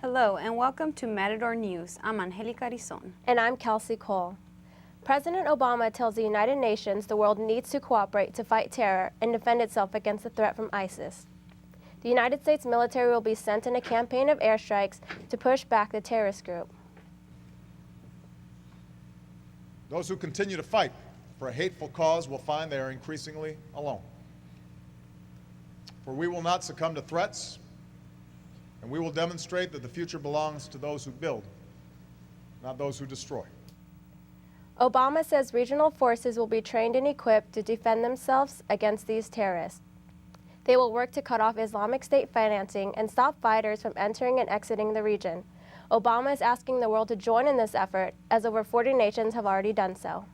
Hello and welcome to Matador News. I'm Angelica Arizon. And I'm Calsey Cole. President Obama tells the United Nations the world needs to cooperate to fight terror and defend itself against the threat from ISIS. The United States military will be sent in a campaign of airstrikes to push back the terrorist group. Those who continue to fight for a hateful cause will find they are increasingly alone. For we will not succumb to threats, and we will demonstrate that the future belongs to those who build, not those who destroy. Obama says regional forces will be trained and equipped to defend themselves against these terrorists. They will work to cut off Islamic State financing and stop fighters from entering and exiting the region. Obama is asking the world to join in this effort, as over 40 nations have already done so.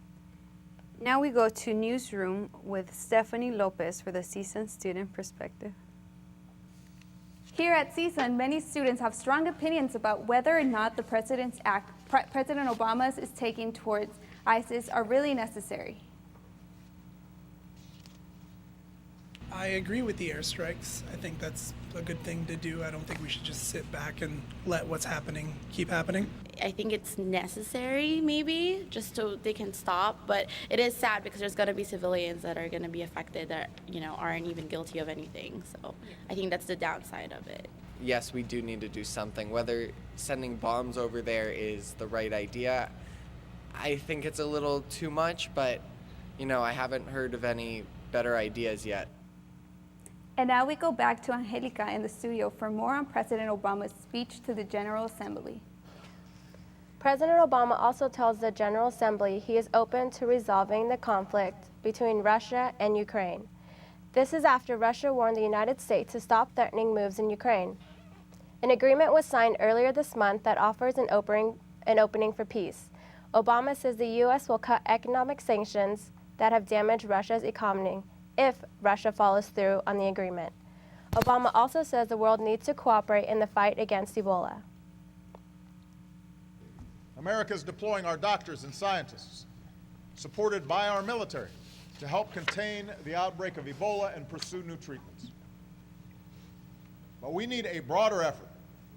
Now we go to Newsroom with Stephanie Lopez for the CSUN Student Perspective. Here at CSUN, many students have strong opinions about whether or not the President Obama's is taking towards ISIS are really necessary. I agree with the airstrikes. I think that's a good thing to do. I don't think we should just sit back and let what's happening keep happening. I think it's necessary, maybe, just so they can stop. But it is sad because there's going to be civilians that are going to be affected that, aren't even guilty of anything. So I think that's the downside of it. Yes, we do need to do something. Whether sending bombs over there is the right idea, I think it's a little too much, but, I haven't heard of any better ideas yet. And now we go back to Angelica in the studio for more on President Obama's speech to the General Assembly. President Obama also tells the General Assembly he is open to resolving the conflict between Russia and Ukraine. This is after Russia warned the United States to stop threatening moves in Ukraine. An agreement was signed earlier this month that offers an opening for peace. Obama says the U.S. will cut economic sanctions that have damaged Russia's economy if Russia follows through on the agreement. Obama also says the world needs to cooperate in the fight against Ebola. America is deploying our doctors and scientists, supported by our military, to help contain the outbreak of Ebola and pursue new treatments. But we need a broader effort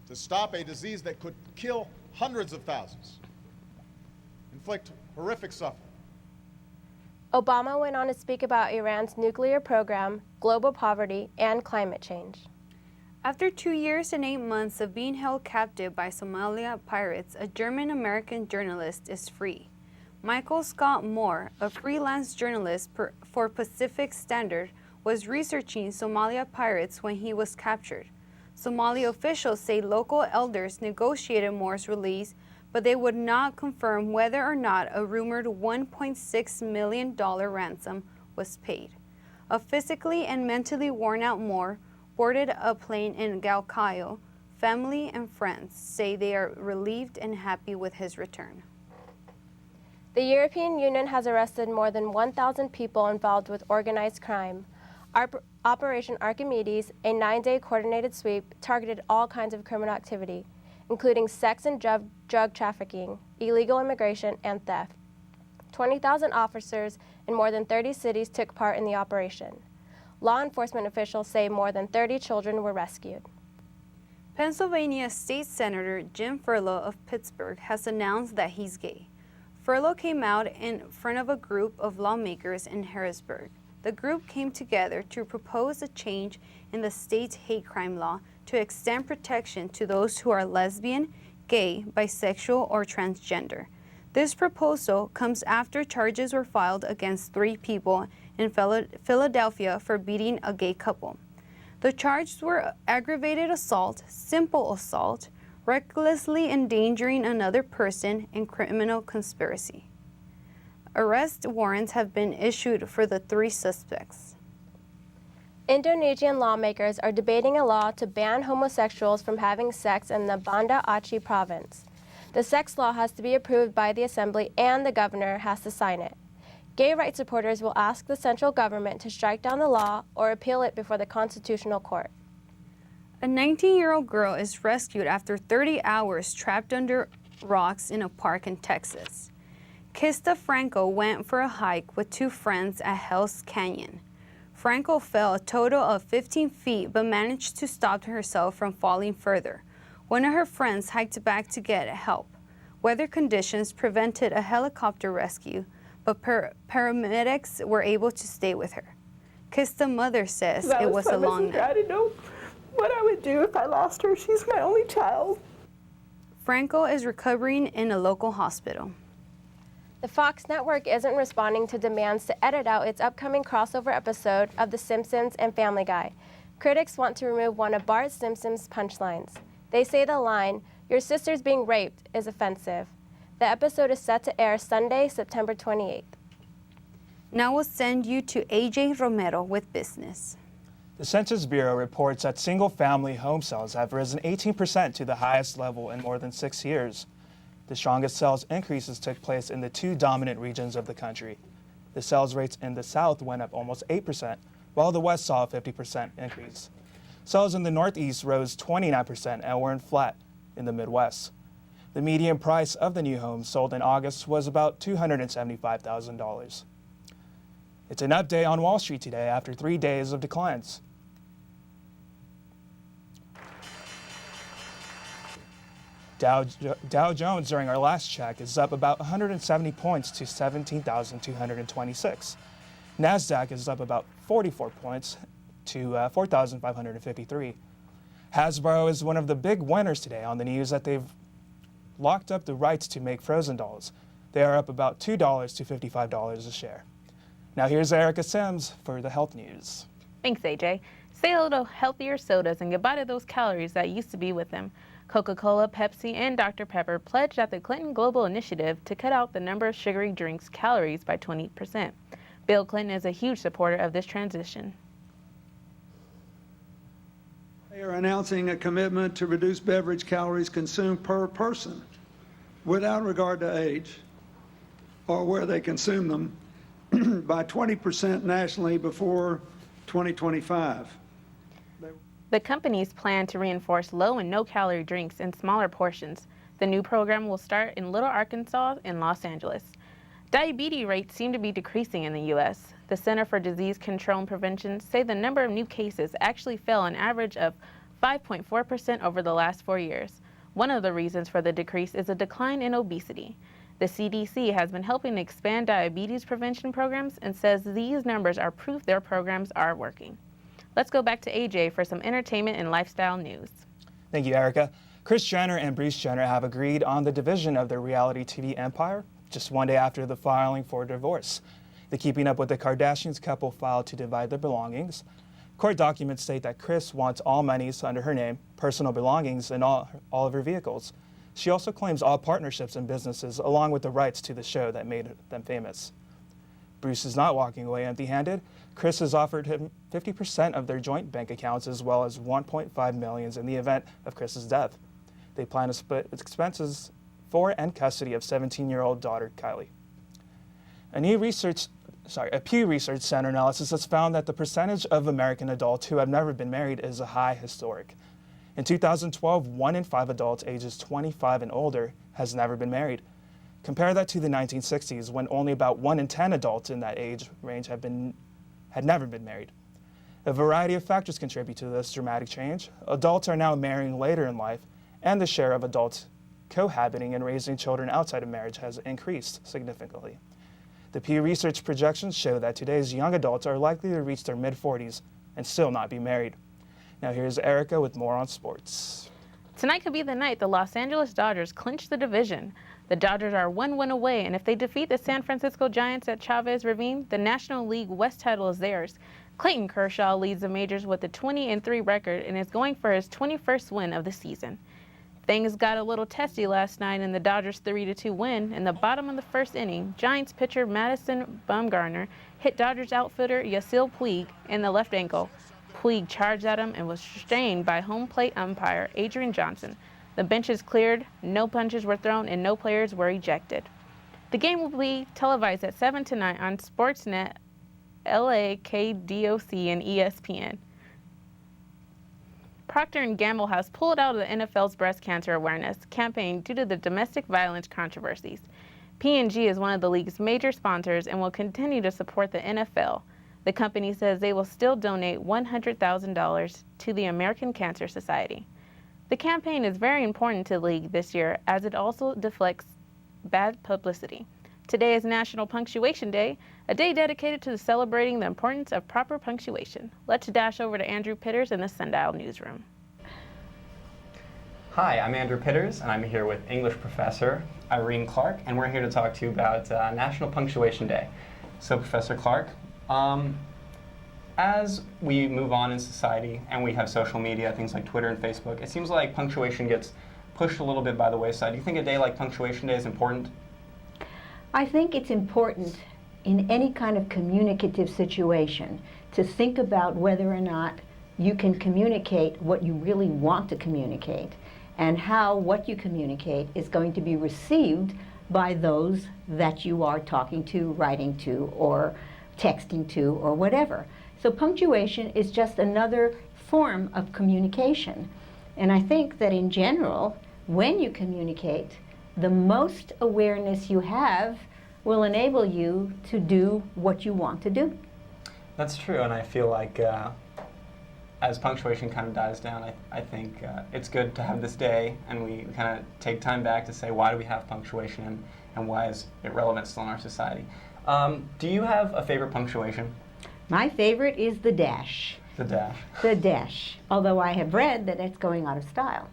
to stop a disease that could kill hundreds of thousands, inflict horrific suffering. Obama went on to speak about Iran's nuclear program, global poverty, and climate change. After 2 years and 8 months of being held captive by Somalia pirates, a German-American journalist is free. Michael Scott Moore, a freelance journalist for Pacific Standard, was researching Somalia pirates when he was captured. Somali officials say local elders negotiated Moore's release, but they would not confirm whether or not a rumored $1.6 million ransom was paid. A physically and mentally worn out Moore boarded a plane in Galkayo. Family and friends say they are relieved and happy with his return. The European Union has arrested more than 1,000 people involved with organized crime. Operation Archimedes, a 9-day coordinated sweep, targeted all kinds of criminal activity, including sex and drug trafficking, illegal immigration, and theft. 20,000 officers in more than 30 cities took part in the operation. Law enforcement officials say more than 30 children were rescued. Pennsylvania State Senator Jim Furlow of Pittsburgh has announced that he's gay. Furlow came out in front of a group of lawmakers in Harrisburg. The group came together to propose a change in the state's hate crime law to extend protection to those who are lesbian, gay, bisexual, or transgender. This proposal comes after charges were filed against 3 people in Philadelphia for beating a gay couple. The charges were aggravated assault, simple assault, recklessly endangering another person, and criminal conspiracy. Arrest warrants have been issued for the 3 suspects. Indonesian lawmakers are debating a law to ban homosexuals from having sex in the Banda Aceh province. The sex law has to be approved by the assembly and the governor has to sign it. Gay rights supporters will ask the central government to strike down the law or appeal it before the Constitutional Court. A 19-year-old girl is rescued after 30 hours trapped under rocks in a park in Texas. Kista Franco went for a hike with 2 friends at Hell's Canyon. Franco fell a total of 15 feet but managed to stop herself from falling further. One of her friends hiked back to get help. Weather conditions prevented a helicopter rescue, but paramedics were able to stay with her. Kista mother says it was a long night. I didn't know what I would do if I lost her. She's my only child. Franco is recovering in a local hospital. The Fox network isn't responding to demands to edit out its upcoming crossover episode of The Simpsons and Family Guy. Critics want to remove one of Bart Simpson's punchlines. They say the line, "Your sister's being raped," is offensive. The episode is set to air Sunday, September 28th. Now we'll send you to AJ Romero with business. The Census Bureau reports that single-family home sales have risen 18% to the highest level in more than 6 years. The strongest sales increases took place in the two dominant regions of the country. The sales rates in the South went up almost 8%, while the West saw a 50% increase. Sales in the Northeast rose 29% and were flat in the Midwest. The median price of the new homes sold in August was about $275,000. It's an update on Wall Street today after 3 days of declines. Dow Jones during our last check is up about 170 points to 17,226. NASDAQ is up about 44 points to 4,553. Hasbro is one of the big winners today on the news that they've locked up the rights to make Frozen dolls. They are up about $2 to $55 a share. Now here's Ericka Sims for the health news. Thanks, AJ. Say hello to healthier sodas and goodbye to those calories that used to be with them. Coca-Cola, Pepsi, and Dr. Pepper pledged at the Clinton Global Initiative to cut out the number of sugary drinks calories by 20%. Bill Clinton is a huge supporter of this transition. They are announcing a commitment to reduce beverage calories consumed per person without regard to age or where they consume them by 20% nationally before 2025. The companies plan to reinforce low and no-calorie drinks in smaller portions. The new program will start in Little Arkansas and Los Angeles. Diabetes rates seem to be decreasing in the U.S. The Center for Disease Control and Prevention say the number of new cases actually fell an average of 5.4% over the last 4 years. One of the reasons for the decrease is a decline in obesity. The CDC has been helping expand diabetes prevention programs and says these numbers are proof their programs are working. Let's go back to AJ for some entertainment and lifestyle news. Thank you, Ericka. Kris Jenner and Bruce Jenner have agreed on the division of their reality TV empire just 1 day after the filing for divorce. The Keeping Up with the Kardashians couple filed to divide their belongings. Court documents state that Kris wants all monies under her name, personal belongings, and all of her vehicles. She also claims all partnerships and businesses along with the rights to the show that made them famous. Bruce is not walking away empty-handed. Kris has offered him 50% of their joint bank accounts as well as $1.5 million in the event of Kris's death. They plan to split expenses for and custody of 17-year-old daughter Kylie. A Pew Research Center analysis has found that the percentage of American adults who have never been married is a high historic. In 2012, 1 in 5 adults ages 25 and older has never been married. Compare that to the 1960s, when only about 1 in 10 adults in that age range had never been married. A variety of factors contribute to this dramatic change. Adults are now marrying later in life, and the share of adults cohabiting and raising children outside of marriage has increased significantly. The Pew Research projections show that today's young adults are likely to reach their mid-40s and still not be married. Now here's Ericka with more on sports. Tonight could be the night the Los Angeles Dodgers clinch the division. The Dodgers are 1 win away, and if they defeat the San Francisco Giants at Chavez Ravine, the National League West title is theirs. Clayton Kershaw leads the majors with a 20-3 record and is going for his 21st win of the season. Things got a little testy last night in the Dodgers' 3-2 win. In the bottom of the first inning, Giants pitcher Madison Bumgarner hit Dodgers outfielder Yasiel Puig in the left ankle. Puig charged at him and was restrained by home plate umpire Adrian Johnson. The benches cleared, no punches were thrown, and no players were ejected. The game will be televised at 7 tonight on Sportsnet, LA, KDOC, and ESPN. Procter & Gamble has pulled out of the NFL's breast cancer awareness campaign due to the domestic violence controversies. P&G is one of the league's major sponsors and will continue to support the NFL. The company says they will still donate $100,000 to the American Cancer Society. The campaign is very important to the league this year as it also deflects bad publicity. Today is National Punctuation Day, a day dedicated to celebrating the importance of proper punctuation. Let's dash over to Andrew Pitters in the Sundial newsroom. Hi, I'm Andrew Pitters, and I'm here with English professor Irene Clark, and we're here to talk to you about National Punctuation Day. So, Professor Clark, as we move on in society and we have social media, things like Twitter and Facebook, it seems like punctuation gets pushed a little bit by the wayside. Do you think a day like Punctuation Day is important? I think it's important in any kind of communicative situation to think about whether or not you can communicate what you really want to communicate and how what you communicate is going to be received by those that you are talking to, writing to, or texting to, or whatever. So punctuation is just another form of communication. And I think that in general, when you communicate, the most awareness you have will enable you to do what you want to do. That's true, and I feel like as punctuation kind of dies down, I think it's good to have this day and we kind of take time back to say, why do we have punctuation and why is it relevant still in our society? Do you have a favorite punctuation? My favorite is the dash. The dash. The dash, although I have read that it's going out of style.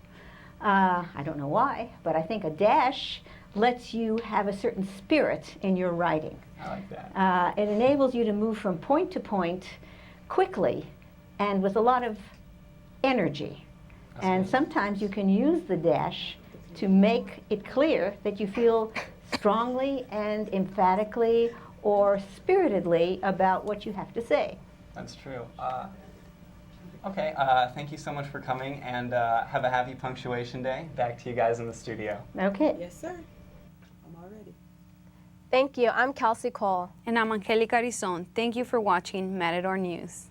I don't know why, but I think a dash lets you have a certain spirit in your writing. I like that. It enables you to move from point to point quickly and with a lot of energy. That's and good. sometimes you can use the dash to make it clear that you feel strongly and emphatically or spiritedly about what you have to say. That's true. Okay, thank you so much for coming, and have a happy Punctuation Day. Back to you guys in the studio. Okay. Yes, sir. I'm all ready. Thank you. I'm Calsey Cole. And I'm Angelica Arizon. Thank you for watching Matador News.